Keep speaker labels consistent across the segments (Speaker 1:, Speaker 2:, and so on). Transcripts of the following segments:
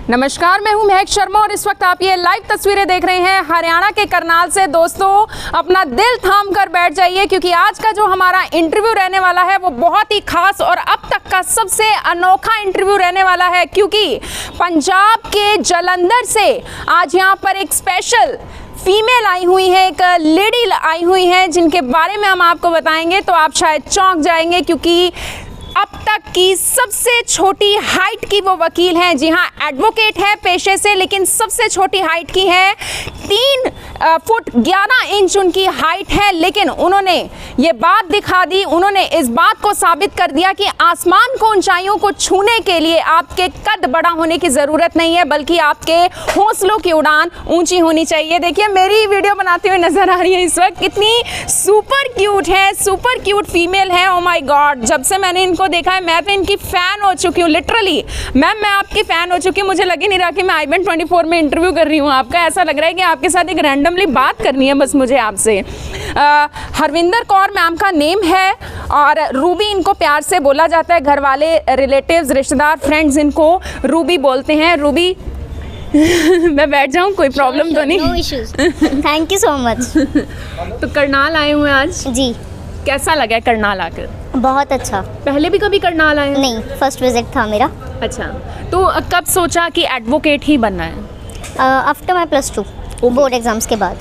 Speaker 1: नमस्कार, मैं हूं महक शर्मा और इस वक्त आप ये लाइव तस्वीरें देख रहे हैं हरियाणा के करनाल से। दोस्तों, अपना दिल थाम कर बैठ जाइए क्योंकि आज का जो हमारा इंटरव्यू रहने वाला है वो बहुत ही खास और अब तक का सबसे अनोखा इंटरव्यू रहने वाला है, क्योंकि पंजाब के जालंधर से आज यहाँ पर एक स्पेशल फीमेल आई हुई है, एक लेडी आई हुई है जिनके बारे में हम आपको बताएंगे तो आप शायद चौंक जाएंगे, क्योंकि अब तक की सबसे छोटी हाइट की वो वकील हैं। जी हाँ, एडवोकेट है पेशे से, लेकिन सबसे छोटी हाइट की है। 3 फुट 11 इंच उनकी हाइट है, लेकिन उन्होंने ये बात दिखा दी, उन्होंने इस बात को साबित कर दिया कि आसमान को ऊंचाइयों को छूने के लिए आपके कद बड़ा होने की ज़रूरत नहीं है, बल्कि आपके हौसलों की उड़ान ऊंची होनी चाहिए। देखिए, मेरी वीडियो बनाते हुए नजर आ रही है इस वक्त, कितनी सुपर क्यूट है, सुपर क्यूट फीमेल है। ओ माय गॉड, जब से मैंने इनको देखा है मैं तो इनकी फ़ैन हो चुकी हूँ, लिटरली। मैम, मैं आपकी फ़ैन हो चुकी हूँ। मुझे लग ही नहीं रहा कि मैं IBN 24 में इंटरव्यू कर रही हूँ आपका। ऐसा लग रहा है कि आपके साथ एक रैंडमली बात करनी है बस मुझे आपसे। हरविंदर कौर मैम का नेम है और रूबी इनको प्यार से बोला जाता है। घर वाले, रिलेटिव्स, रिश्तेदार, फ्रेंड्स इनको रूबी बोलते हैं। रूबी मैं बैठ जाऊँ, कोई प्रॉब्लम तो नहीं?
Speaker 2: No issues, thank you so much.
Speaker 1: तो करनाल आए हुए हैं आज,
Speaker 2: जी,
Speaker 1: कैसा लगा है करनाल आकर?
Speaker 2: बहुत अच्छा।
Speaker 1: पहले भी कभी करनाल आए हैं?
Speaker 2: नहीं, फर्स्ट विजिट था मेरा।
Speaker 1: अच्छा, तो कब सोचा कि एडवोकेट ही बनना है?
Speaker 2: आफ्टर माई +2 बोर्ड एग्ज़ाम्स के बाद,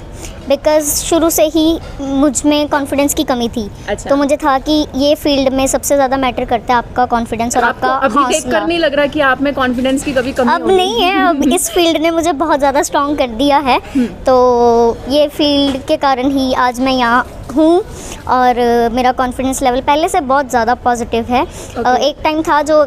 Speaker 2: बिकॉज शुरू से ही मुझ में कॉन्फिडेंस की कमी थी।
Speaker 1: अच्छा।
Speaker 2: तो मुझे था कि ये फील्ड में सबसे ज़्यादा मैटर करता है आपका कॉन्फिडेंस और आपका
Speaker 1: अभी देखकर नहीं लग रहा कि आप में कॉन्फिडेंस की कभी कमी
Speaker 2: अब
Speaker 1: होगी?
Speaker 2: नहीं है, अब इस फील्ड ने मुझे बहुत ज़्यादा स्ट्रॉन्ग कर दिया है। तो ये फील्ड के कारण ही आज मैं यहाँ हूँ और मेरा कॉन्फिडेंस लेवल पहले से बहुत ज़्यादा पॉजिटिव है। एक टाइम था जो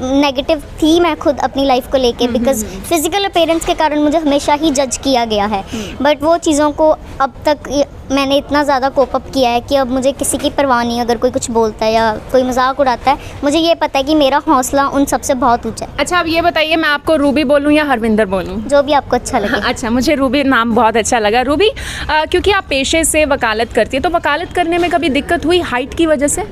Speaker 2: नेगेटिव थी मैं खुद अपनी लाइफ को लेके, बिकॉज फिजिकल अपीयरेंस के कारण मुझे हमेशा ही जज किया गया है। बट वो चीज़ों को अब तक मैंने इतना ज़्यादा कोप अप किया है कि अब मुझे किसी की परवाह नहीं। अगर कोई कुछ बोलता है या कोई मजाक उड़ाता है, मुझे ये पता है कि मेरा हौसला उन सबसे बहुत ऊंचा है।
Speaker 1: अच्छा, अब ये बताइए, मैं आपको रूबी बोलूँ या हरविंदर बोलूँ?
Speaker 2: जो भी आपको अच्छा लगे।
Speaker 1: अच्छा, मुझे रूबी नाम बहुत अच्छा लगा। रूबी, क्योंकि आप पेशे से वकालत करती है, तो वकालत करने में कभी दिक्कत हुई हाइट की वजह से?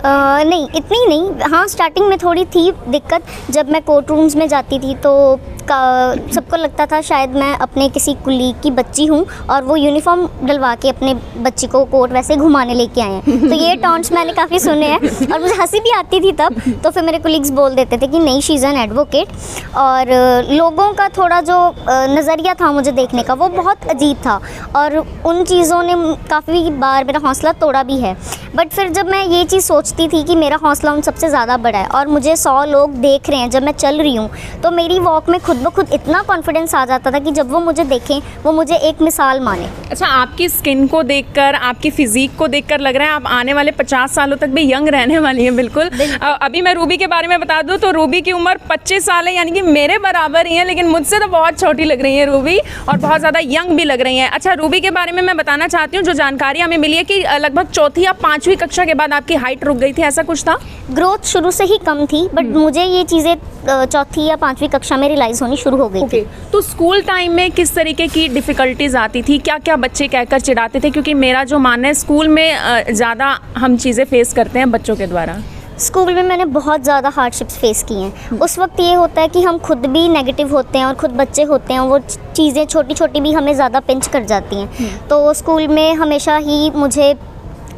Speaker 2: नहीं, इतनी नहीं। हाँ, स्टार्टिंग में थोड़ी थी दिक्कत। जब मैं कोर्ट रूम्स में जाती थी तो सबको लगता था शायद मैं अपने किसी कुलीग की बच्ची हूँ और वो यूनिफॉर्म डलवा के अपने बच्ची को कोर्ट वैसे घुमाने लेके आए हैं। तो ये टॉन्ट्स मैंने काफ़ी सुने हैं और मुझे हंसी भी आती थी तब। तो फिर मेरे कुलीग्स बोल देते थे कि नहीं, शी इज़ एन एडवोकेट। और लोगों का थोड़ा जो नज़रिया था मुझे देखने का, वो बहुत अजीब था और उन चीज़ों ने काफ़ी बार मेरा हौसला तोड़ा भी है। बट फिर जब मैं ये चीज़ सोचती थी कि मेरा हौसला उन सबसे ज़्यादा बड़ा है और मुझे 100 लोग देख रहे हैं जब मैं चल रही हूँ, तो मेरी वॉक में खुद ब खुद इतना कॉन्फिडेंस आ जाता था कि जब वो मुझे देखें, वो मुझे एक मिसाल माने।
Speaker 1: अच्छा, आपकी स्किन को देखकर, आपकी फिजिक को देखकर लग रहा है आप आने वाले 50 सालों तक भी यंग रहने वाली हैं। बिल्कुल। अभी मैं रूबी के बारे में बता दूं तो रूबी की उम्र 25 साल है, यानी कि मेरे बराबर ही है, लेकिन मुझसे तो बहुत छोटी लग रही है रूबी और बहुत ज़्यादा यंग भी लग रही हैं। अच्छा, रूबी के बारे में मैं बताना चाहती हूँ, जो जानकारी हमें मिली है कि लगभग 4वीं या 5वीं कक्षा के बाद आपकी हाइट रुक गई थी, ऐसा कुछ था?
Speaker 2: ग्रोथ शुरू से ही कम थी, बट मुझे ये चीज़ें 4वीं या 5वीं कक्षा में रियलाइज़ होनी शुरू हो गई थी।
Speaker 1: तो स्कूल टाइम में किस तरीके की डिफ़िकल्टीज आती थी? क्या क्या बच्चे कहकर चिढ़ाते थे? क्योंकि मेरा जो मानना है, स्कूल में ज़्यादा हम चीज़ें फेस करते हैं बच्चों के द्वारा।
Speaker 2: स्कूल में मैंने बहुत ज़्यादा हार्डशिप्स फेस की हैं। उस वक्त ये होता है कि हम खुद भी नेगेटिव होते हैं और खुद बच्चे होते हैं, वो चीज़ें छोटी छोटी भी हमें ज़्यादा पिंच कर जाती हैं। तो स्कूल में हमेशा ही मुझे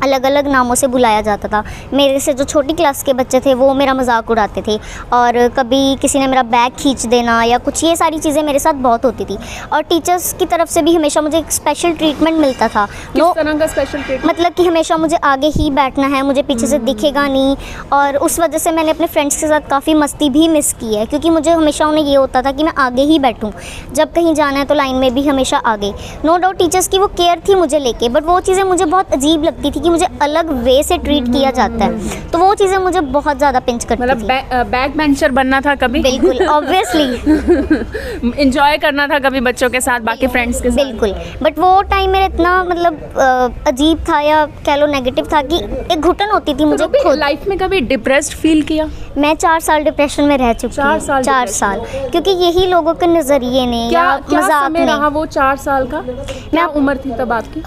Speaker 2: अलग अलग नामों से बुलाया जाता था। मेरे से जो छोटी क्लास के बच्चे थे वो मेरा मजाक उड़ाते थे और कभी किसी ने मेरा बैग खींच देना या कुछ, ये सारी चीज़ें मेरे साथ बहुत होती थी। और टीचर्स की तरफ से भी हमेशा मुझे एक स्पेशल ट्रीटमेंट मिलता था।
Speaker 1: किस तरह का स्पेशल ट्रीटमेंट?
Speaker 2: मतलब कि हमेशा मुझे आगे ही बैठना है, मुझे पीछे से दिखेगा नहीं। और उस वजह से मैंने अपने फ्रेंड्स के साथ काफ़ी मस्ती भी मिस की है, क्योंकि मुझे हमेशा उन्हें ये होता था कि मैं आगे ही बैठूँ। जब कहीं जाना है तो लाइन में भी हमेशा आगे। नो डाउट टीचर्स की वो केयर थी मुझे लेके, बट वो चीज़ें मुझे बहुत अजीब लगती थी कि मुझे अलग वे से ट्रीट किया जाता है। तो वो चीज़ें मुझे बहुत ज़्यादा पिंच करती थी।
Speaker 1: मतलब बैक बेंचर बनना था कभी?
Speaker 2: बिल्कुल, ऑब्वियसली।
Speaker 1: एंजॉय करना था कभी बच्चों के साथ, बाकी फ्रेंड्स के साथ?
Speaker 2: बिल्कुल, बट वो टाइम मेरा इतना मतलब अजीब था या कह लो नेगेटिव था कि एक घुटन होती थी मुझे खुद।
Speaker 1: लाइफ में कभी डिप्रेस्ड फील किया?
Speaker 2: मैं 4 साल डिप्रेशन में रह चुकी हूँ। 4 साल, क्योंकि यही लोगों के नज़रिए ने या मजाक ने।
Speaker 1: रहा वो 4 साल का? क्या उम्र थी तब आपकी?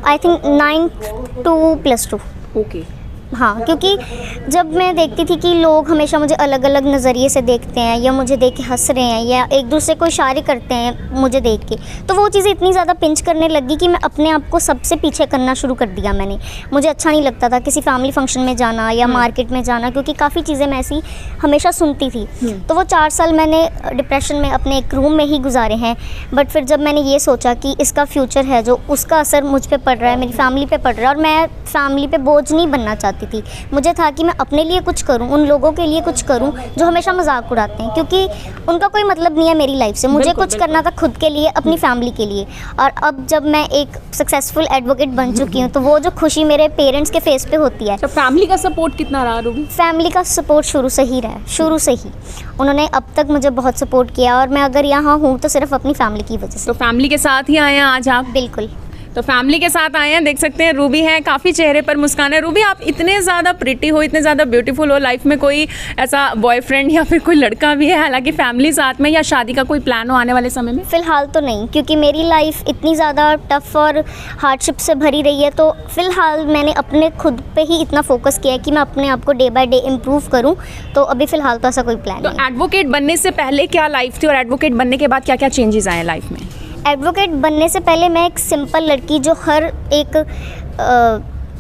Speaker 2: I think 9 to +2।
Speaker 1: ओके।
Speaker 2: हाँ, क्योंकि जब मैं देखती थी कि लोग हमेशा मुझे अलग अलग नज़रिए से देखते हैं या मुझे देख के हंस रहे हैं या एक दूसरे को इशारे करते हैं मुझे देख के, तो वो चीज़ें इतनी ज़्यादा पिंच करने लगी कि मैं अपने आप को सबसे पीछे करना शुरू कर दिया मैंने। मुझे अच्छा नहीं लगता था किसी फैमिली फंक्शन में जाना या मार्केट में जाना, क्योंकि काफ़ी चीज़ें मैं ऐसी हमेशा सुनती थी। तो वो 4 साल मैंने डिप्रेशन में अपने एक रूम में ही गुजारे हैं। बट फिर जब मैंने ये सोचा कि इसका फ्यूचर है जो, उसका असर मुझ पे पड़ रहा है, मेरी फैमिली पे पड़ रहा है, और मैं फैमिली पे बोझ नहीं बनना चाहती थी। मुझे था कि मैं अपने लिए कुछ करूं, उन लोगों के लिए कुछ करूं जो हमेशा मजाक उड़ाते हैं, क्योंकि उनका कोई मतलब नहीं है मेरी लाइफ से। मुझे कुछ करना था खुद के लिए, अपनी फैमिली के लिए। और अब जब मैं एक सक्सेसफुल एडवोकेट बन चुकी हूं, तो वो जो खुशी मेरे पेरेंट्स के फेस पे होती है।
Speaker 1: तो फैमिली का सपोर्ट कितना रहा रूबी?
Speaker 2: फैमिली का सपोर्ट शुरू से ही रहा, शुरू से ही उन्होंने अब तक मुझे बहुत सपोर्ट किया, और मैं अगर यहाँ हूँ तो सिर्फ अपनी फैमिली की वजह से।
Speaker 1: तो फैमिली के साथ ही आए हैं आज आप?
Speaker 2: बिल्कुल।
Speaker 1: तो फैमिली के साथ आए हैं, देख सकते हैं रूबी है, काफ़ी चेहरे पर मुस्कान है। रूबी, आप इतने ज़्यादा प्रिटी हो, इतने ज़्यादा ब्यूटीफुल हो, लाइफ में कोई ऐसा बॉयफ्रेंड या फिर कोई लड़का भी है, हालांकि फैमिली साथ में, या शादी का कोई प्लान हो आने वाले समय में?
Speaker 2: फ़िलहाल तो नहीं, क्योंकि मेरी लाइफ इतनी ज़्यादा टफ़ और हार्डशिप से भरी रही है। तो फ़िलहाल मैंने अपने खुद पे ही इतना फोकस किया है कि मैं अपने आप को डे बाय डे इम्प्रूव करूँ। तो अभी फ़िलहाल तो ऐसा कोई प्लान नहीं।
Speaker 1: तो एडवोकेट बनने से पहले क्या लाइफ थी और एडवोकेट बनने के बाद क्या क्या चेंजेस आए लाइफ में?
Speaker 2: एडवोकेट बनने से पहले मैं एक सिंपल लड़की जो हर एक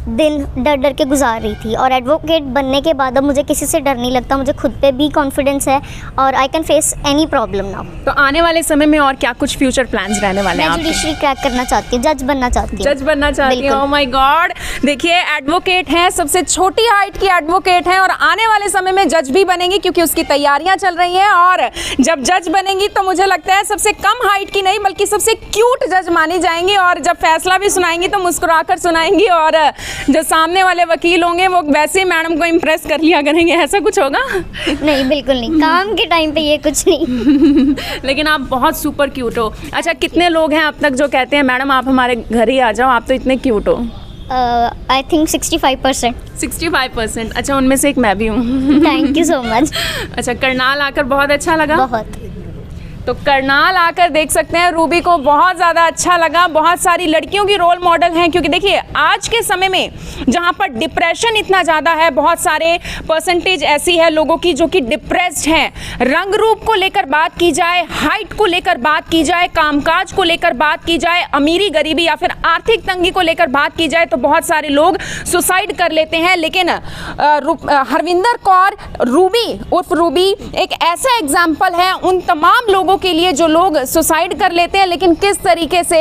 Speaker 2: दिन डर डर के गुजार रही थी, और एडवोकेट बनने के बाद अब मुझे किसी से डर नहीं लगता। मुझे खुद पे भी कॉन्फिडेंस है और I can face any problem now.
Speaker 1: तो आने वाले समय में और क्या कुछ फ्यूचर प्लान्स रहने वाले हैं?
Speaker 2: मैं जुडिशरी क्रैक करना चाहती हूँ, जज बनना चाहती हूँ।
Speaker 1: जज बनना चाहती हूँ? Oh my God. देखिए, एडवोकेट हैं, सबसे छोटी हाइट की एडवोकेट हैं, और आने वाले समय में जज भी बनेंगी, क्योंकि उसकी तैयारियां चल रही हैं। और जब जज बनेंगी तो मुझे लगता है सबसे कम हाइट की नहीं बल्कि सबसे क्यूट जज मानी जाएंगी, और जब फैसला भी सुनाएंगी तो मुस्कुराकर सुनाएंगी, और जो सामने वाले वकील होंगे वो वैसे ही मैडम को इम्प्रेस कर लिया करेंगे। ऐसा कुछ होगा?
Speaker 2: नहीं, बिल्कुल नहीं, काम के टाइम पे ये कुछ नहीं।
Speaker 1: लेकिन आप बहुत सुपर क्यूट हो। अच्छा, कितने लोग हैं अब तक जो कहते हैं मैडम आप हमारे घर ही आ जाओ, आप तो इतने क्यूट हो?
Speaker 2: I think 65%।
Speaker 1: 65%? अच्छा, उनमें से एक मैं भी हूँ।
Speaker 2: Thank you so much.
Speaker 1: अच्छा, करनाल आकर बहुत अच्छा लगा?
Speaker 2: बहुत।
Speaker 1: तो करनाल आकर देख सकते हैं रूबी को बहुत ज़्यादा अच्छा लगा। बहुत सारी लड़कियों की रोल मॉडल हैं, क्योंकि देखिए आज के समय में जहाँ पर डिप्रेशन इतना ज़्यादा है, बहुत सारे परसेंटेज ऐसी है लोगों की जो कि डिप्रेस्ड हैं। रंग रूप को लेकर बात की जाए, हाइट को लेकर बात की जाए, कामकाज को लेकर बात की जाए, अमीरी गरीबी या फिर आर्थिक तंगी को लेकर बात की जाए, तो बहुत सारे लोग सुसाइड कर लेते हैं। लेकिन हरविंदर कौर रूबी उर्फ रूबी एक ऐसा एग्जाम्पल है उन तमाम लोगों के लिए जो लोग सुसाइड कर लेते हैं। लेकिन किस तरीके से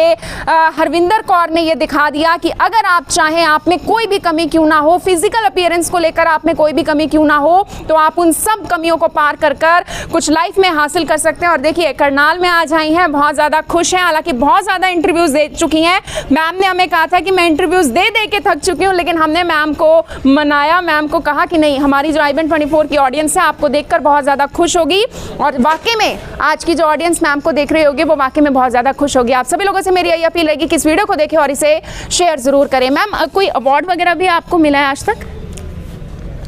Speaker 1: हरविंदर कौर ने यह दिखा दिया कि अगर आप चाहें, आप में कोई भी कमी क्यों ना हो, फिजिकल अपीयरेंस को लेकर आप में कोई भी कमी क्यों ना हो, तो आप उन सब कमियों को पार कर कर कुछ लाइफ में हासिल कर सकते हैं। और देखिए, करनाल में आज आई हैं, बहुत ज़्यादा खुश हैं, हालांकि बहुत ज़्यादा इंटरव्यूज दे चुकी हैं। मैम ने हमें कहा था कि मैं इंटरव्यूज दे दे के थक चुकी हूँ, लेकिन हमने मैम को मनाया, मैम को कहा कि नहीं, हमारी जो i24 की ऑडियंस है आपको देखकर बहुत ज़्यादा खुश होगी, और वाकई में आज की ऑडियंस मैम को देख रही होगी वो वाकई में बहुत ज़्यादा खुश होगी। आप सभी लोगों से मेरी यही अपील रहेगी कि इस वीडियो को देखें और इसे शेयर ज़रूर करें। मैम, कोई अवार्ड वगैरह भी आपको मिला है आज तक?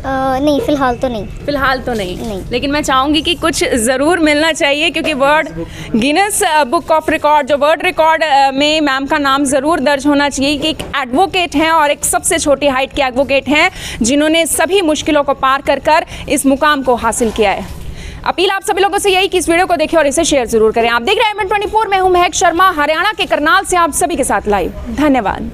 Speaker 2: नहीं, फ़िलहाल तो नहीं।
Speaker 1: फिलहाल तो नहीं, लेकिन मैं चाहूँगी कि कुछ ज़रूर मिलना चाहिए, क्योंकि word Guinness book of record, जो वर्ल्ड रिकॉर्ड में मैम का नाम ज़रूर दर्ज होना चाहिए कि एक एडवोकेट हैं और एक सबसे छोटी हाइट के एडवोकेट हैं जिन्होंने सभी मुश्किलों को पार कर कर इस मुकाम को हासिल किया है। अपील आप सभी लोगों से यही कि इस वीडियो को देखें और इसे शेयर जरूर करें। आप देख रहे हैं i24, मैं हूं महक शर्मा, हरियाणा के करनाल से आप सभी के साथ लाइव। धन्यवाद।